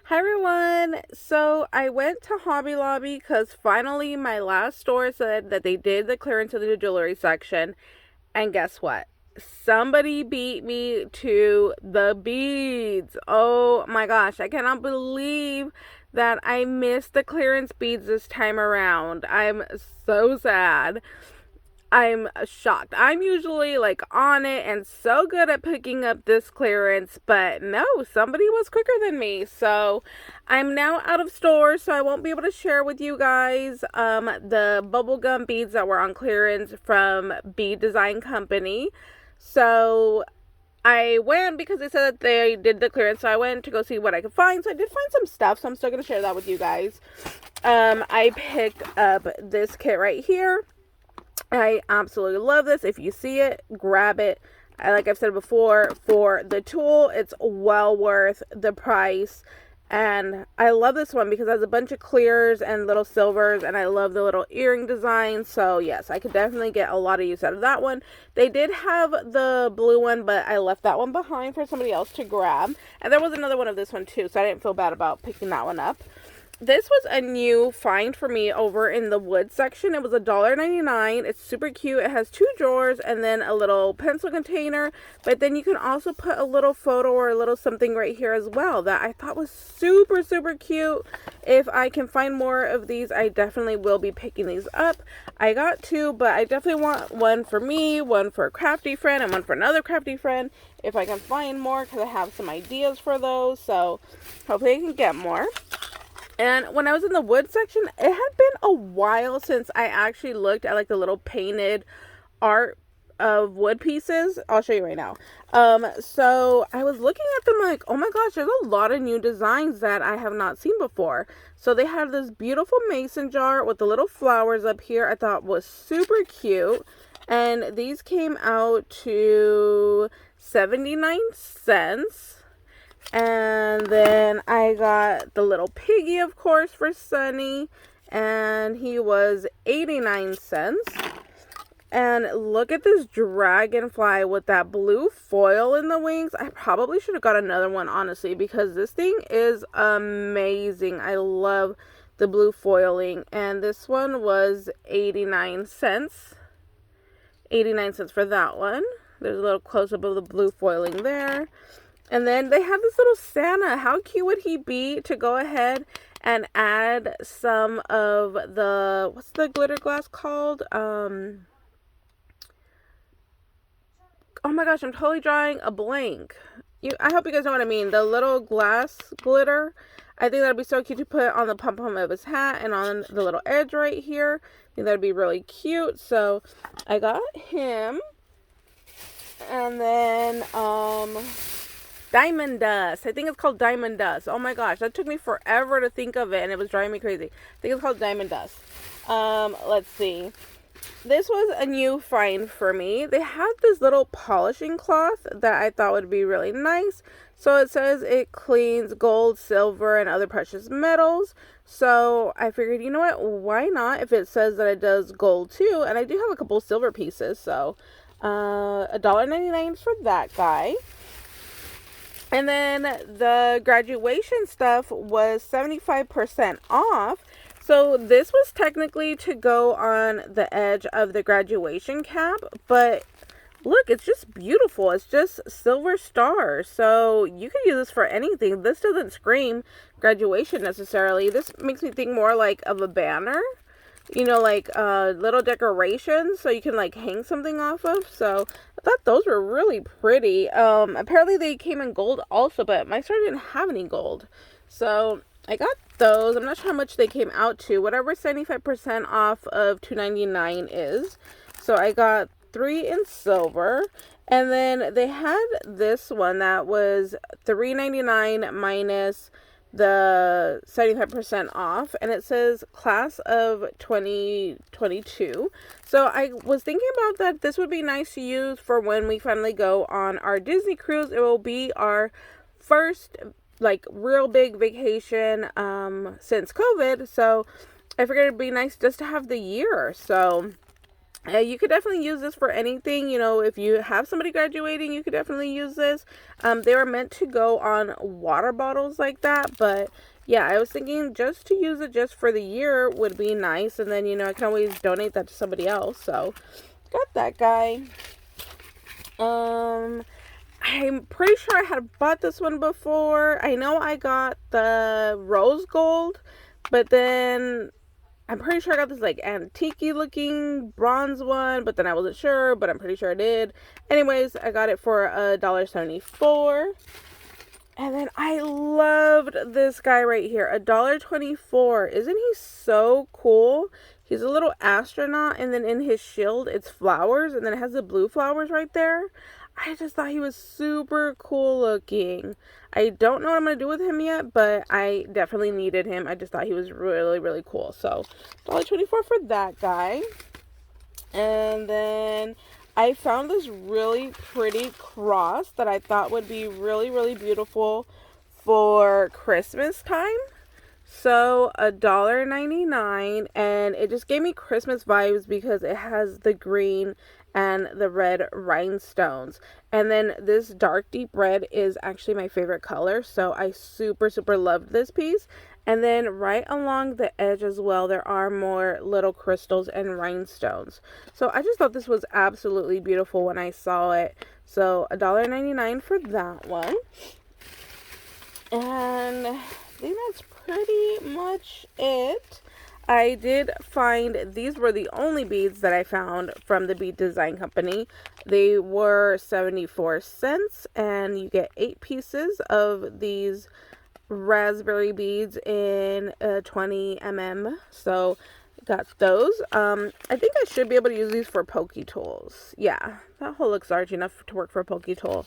Hi everyone! So I went to Hobby Lobby because finally my last store said that they did the clearance of the jewelry section. And guess what? Somebody beat me to the beads. Oh my gosh, I cannot believe that I missed the clearance beads this time around. I'm so sad. I'm shocked. I'm usually like on it and so good at picking up this clearance, but no, somebody was quicker than me. So I'm now out of store, so I won't be able to share with you guys the bubblegum beads that were on clearance from Bee Design Company. So I went because they said that they did the clearance, so I went to go see what I could find. So I did find some stuff, so I'm still going to share that with you guys. I picked up this kit right here. I absolutely love this. If you see it, grab it. Like I've said before, for the tool, it's well worth the price. And I love this one because it has a bunch of clears and little silvers, and I love the little earring design. So yes, I could definitely get a lot of use out of that one. They did have the blue one, but I left that one behind for somebody else to grab. And there was another one of this one too, so I didn't feel bad about picking that one up. This was a new find for me over in the wood section. It was $1.99. It's super cute. It has two drawers and then a little pencil container. But then you can also put a little photo or a little something right here as well that I thought was super, super cute. If I can find more of these, I definitely will be picking these up. I got two, but I definitely want one for me, one for a crafty friend, and one for another crafty friend. If I can find more, because I have some ideas for those. So hopefully I can get more. And when I was in the wood section, it had been a while since I actually looked at like the little painted art of wood pieces. I'll show you right now. So I was looking at them like, oh my gosh, there's a lot of new designs that I have not seen before. So they have this beautiful mason jar with the little flowers up here. I thought was super cute. And these came out to 79 cents. And then I got the little piggy, of course, for Sunny. And he was 89 cents. And look at this dragonfly with that blue foil in the wings. I probably should have got another one, honestly, because this thing is amazing. I love the blue foiling. And this one was 89 cents. 89 cents for that one. There's a little close-up of the blue foiling there. And then they have this little Santa. How cute would he be to go ahead and add some of the, what's the glitter glass called? Oh my gosh, I'm totally drawing a blank. I hope you guys know what I mean. The little glass glitter. I think that'd be so cute to put on the pom-pom of his hat and on the little edge right here. I think that'd be really cute. So I got him. And then, Diamond Dust. I think it's called Diamond Dust. Oh my gosh, that took me forever to think of it and it was driving me crazy. I think it's called Diamond Dust. Let's see. This was a new find for me. They had this little polishing cloth that I thought would be really nice. So it says it cleans gold, silver, and other precious metals. So I figured, you know what, why not if it says that it does gold too? And I do have a couple silver pieces, so $1.99 for that guy. And then the graduation stuff was 75% off. So this was technically to go on the edge of the graduation cap. But look, it's just beautiful. It's just silver stars. So you could use this for anything. This doesn't scream graduation necessarily. This makes me think more like of a banner. You know, like little decorations so you can like hang something off of. So I thought those were really pretty. Apparently they came in gold also, but my store didn't have any gold. So I got those. I'm not sure how much they came out to. Whatever 75% off of $2.99 is. So I got 3 in silver. And then they had this one that was $3.99 minus the 75% off, and it says class of 2022. So I was thinking about that this would be nice to use for when we finally go on our Disney cruise. It will be our first like real big vacation since COVID, so I figured it'd be nice just to have the year. So You could definitely use this for anything. You know, if you have somebody graduating, you could definitely use this. They were meant to go on water bottles like that, but yeah, I was thinking just to use it just for the year would be nice, and then, you know, I can always donate that to somebody else. So got that guy. I'm pretty sure I had bought this one before. I know I got the rose gold, but then I'm pretty sure I got this like antique looking bronze one, but then I wasn't sure, but I'm pretty sure I did. Anyways, I got it for $1.74. And then I loved this guy right here, $1.24. Isn't he so cool? He's a little astronaut, and then in his shield, it's flowers, and then it has the blue flowers right there. I just thought he was super cool looking. I don't know what I'm going to do with him yet, but I definitely needed him. I just thought he was really, really cool. So, $1.24 for that guy. And then I found this really pretty cross that I thought would be really, really beautiful for Christmas time. So $1.99, and it just gave me Christmas vibes because it has the green and the red rhinestones. And then this dark deep red is actually my favorite color, so I super, super loved this piece. And then right along the edge as well, there are more little crystals and rhinestones. So I just thought this was absolutely beautiful when I saw it. So $1.99 for that one. And I think that's pretty much it. I did find these were the only beads that I found from the Bead Design Company. They were 74 cents, and you get 8 pieces of these raspberry beads in 20 mm. So got those. I think I should be able to use these for pokey tools. Yeah, that hole looks large enough to work for a pokey tool.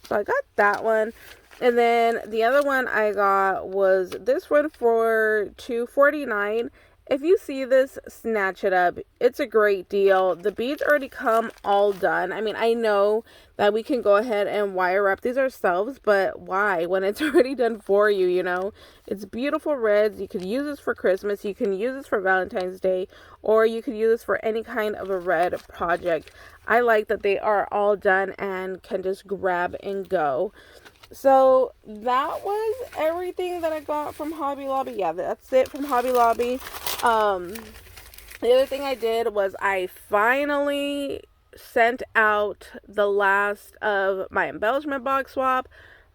So I got that one. And then the other one I got was this one for $2.49. If you see this, snatch it up. It's a great deal. The beads already come all done. I mean, I know that we can go ahead and wire wrap these ourselves, but why when it's already done for you, you know? It's beautiful reds. You could use this for Christmas. You can use this for Valentine's Day, or you could use this for any kind of a red project. I like that they are all done and can just grab and go. So that was everything that I got from Hobby Lobby. Yeah, that's it from Hobby Lobby. The other thing I did was I finally sent out the last of my embellishment box swap.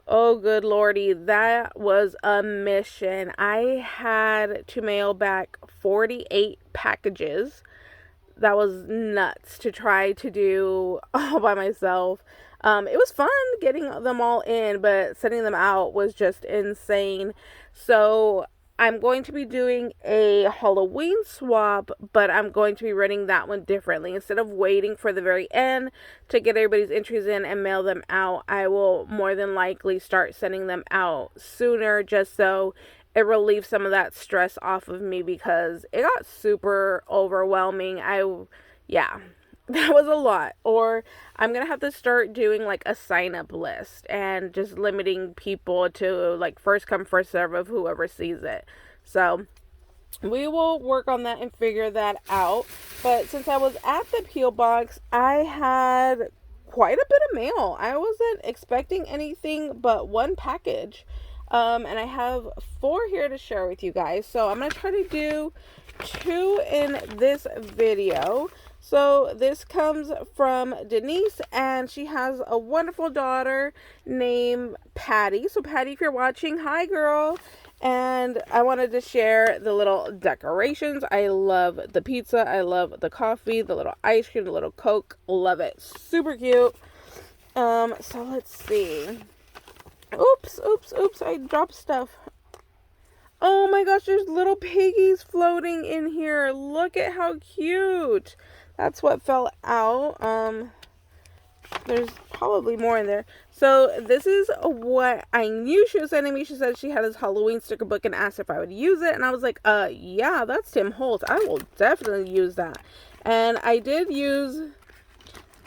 Oh, good lordy, that was a mission. I had to mail back 48 packages. That was nuts to try to do all by myself. It was fun getting them all in, but sending them out was just insane. So I'm going to be doing a Halloween swap, but I'm going to be running that one differently. Instead of waiting for the very end to get everybody's entries in and mail them out, I will more than likely start sending them out sooner, just so it relieves some of that stress off of me, because it got super overwhelming. Yeah, that was a lot. Or I'm gonna have to start doing like a sign up list and just limiting people to like first come first serve of whoever sees it. So we will work on that and figure that out. But since I was at the P.O. box, I had quite a bit of mail. I wasn't expecting anything but one package. And I have 4 here to share with you guys. So I'm going to try to do 2 in this video. So this comes from Denise, and she has a wonderful daughter named Patty. So Patty, if you're watching, hi girl. And I wanted to share the little decorations. I love the pizza. I love the coffee, the little ice cream, the little Coke. Love it. Super cute. So let's see. Oops, I dropped stuff. Oh my gosh, there's little piggies floating in here. Look at how cute. That's what fell out. There's probably more in there. So this is what I knew she was sending me. She said she had this Halloween sticker book and asked if I would use it. And I was like, yeah, that's Tim Holtz. I will definitely use that. And I did use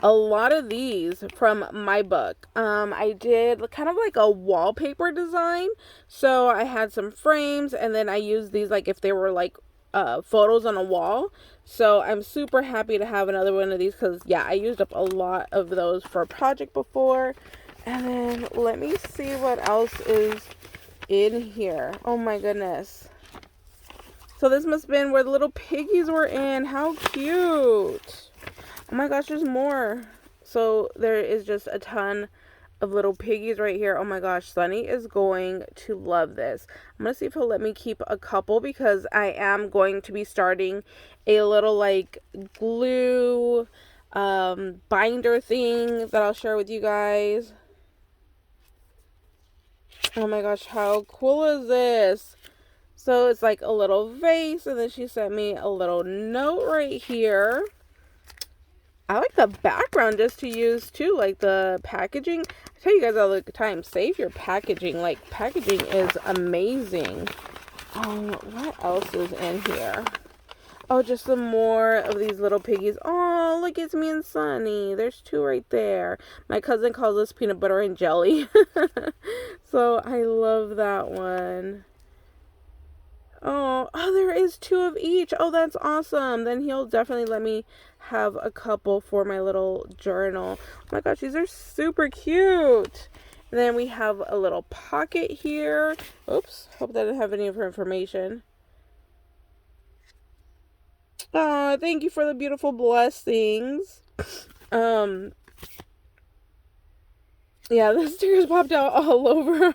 a lot of these from my book. I did kind of like a wallpaper design. So I had some frames, and then I used these like if they were like photos on a wall. So I'm super happy to have another one of these because, yeah, I used up a lot of those for a project before. And then let me see what else is in here. Oh my goodness. So this must have been where the little piggies were in. How cute. Oh my gosh, there's more. So there is just a ton of little piggies right here. Oh my gosh, Sunny is going to love this. I'm going to see if he'll let me keep a couple because I am going to be starting a little like glue binder thing that I'll share with you guys. Oh my gosh, how cool is this? So it's like a little vase, and then she sent me a little note right here. I like the background just to use too, like the packaging. I tell you guys all the time, save your packaging. Like, packaging is amazing. What else is in here? Oh, just some more of these little piggies. Oh, look, it's me and Sunny. There's two right there. My cousin calls this peanut butter and jelly. So I love that one. Oh, there is two of each. Oh, that's awesome. Then he'll definitely let me have a couple for my little journal. Oh my gosh, these are super cute. And then we have a little pocket here. Oops, hope that didn't have any of her information. Oh, thank you for the beautiful blessings. Yeah, the stickers popped out all over.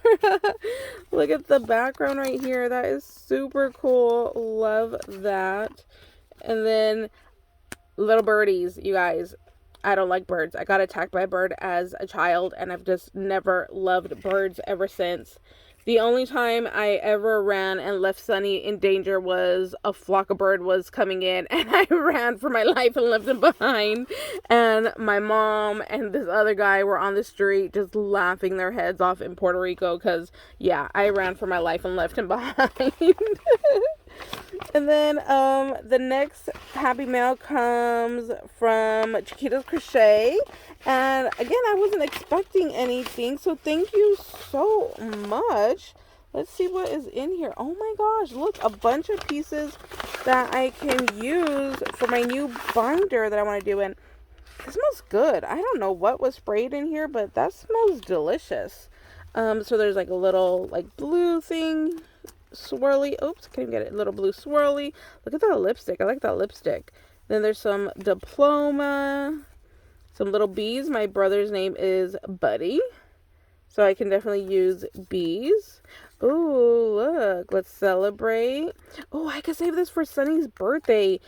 Look at the background right here. That is super cool. Love that. And then little birdies, you guys. I don't like birds. I got attacked by a bird as a child, and I've just never loved birds ever since. The only time I ever ran and left Sunny in danger was a flock of bird was coming in, and I ran for my life and left him behind. And my mom and this other guy were on the street just laughing their heads off in Puerto Rico because, yeah, I ran for my life and left him behind. And then the next Happy Mail comes from Chiquita's Crochet. And again, I wasn't expecting anything, so thank you so much. Let's see what is in here. Oh my gosh, look, a bunch of pieces that I can use for my new binder that I want to do. And it smells good. I don't know what was sprayed in here, but that smells delicious. So there's like a little like blue thing. Swirly. Oops, can't even get it. Little blue swirly. Look at that lipstick. I like that lipstick. Then there's some diploma. Some little bees. My brother's name is Buddy, so I can definitely use bees. Ooh, look. Let's celebrate. Oh, I could save this for Sunny's birthday.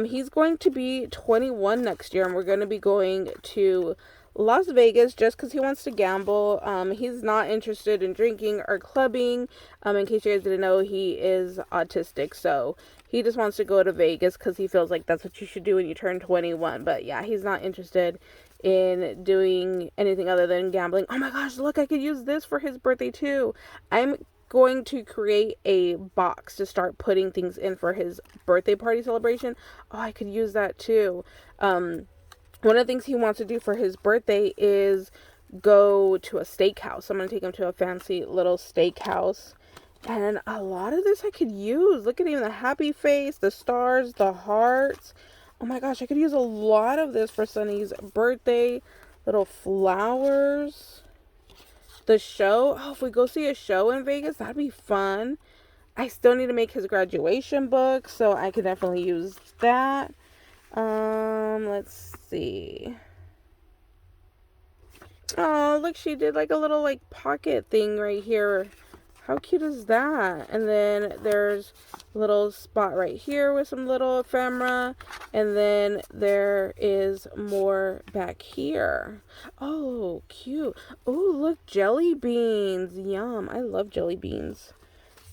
He's going to be 21 next year, and we're going to be going to Las Vegas just because he wants to gamble. He's not interested in drinking or clubbing. In case you guys didn't know, he is autistic, so he just wants to go to Vegas because he feels like that's what you should do when you turn 21. But yeah, he's not interested in doing anything other than gambling. Oh my gosh, look, I could use this for his birthday too. I'm going to create a box to start putting things in for his birthday party celebration. Oh, I could use that too. One of the things he wants to do for his birthday is go to a steakhouse. I'm going to take him to a fancy little steakhouse. And a lot of this I could use. Look at even the happy face, the stars, the hearts. Oh my gosh, I could use a lot of this for Sunny's birthday. Little flowers. The show. Oh, if we go see a show in Vegas, that'd be fun. I still need to make his graduation book, so I could definitely use that. Let's see. Oh, look, she did like a little like pocket thing right here. How cute is that? And then there's a little spot right here with some little ephemera. And then there is more back here. Oh, cute. Oh, look, jelly beans. Yum. I love jelly beans.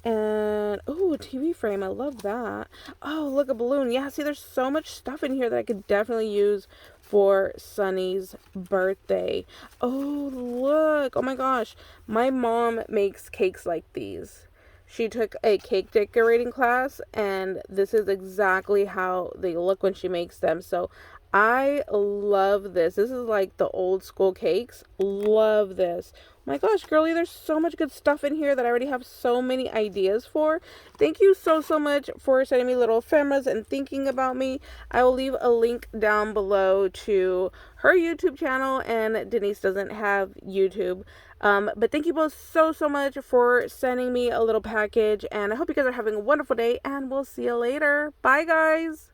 And, oh, a TV frame. I love that. Oh, look, a balloon. Yeah, see, there's so much stuff in here that I could definitely use for Sunny's birthday. Oh, look. Oh, my gosh. My mom makes cakes like these. She took a cake decorating class, and this is exactly how they look when she makes them. So, I love this. This is like the old school cakes. Love this. My gosh, girly, there's so much good stuff in here that I already have so many ideas for. Thank you so much for sending me little ephemeras and thinking about me. I will leave a link down below to her YouTube channel, and Denise doesn't have YouTube. But thank you both so much for sending me a little package, and I hope you guys are having a wonderful day, and we'll see you later. Bye, guys.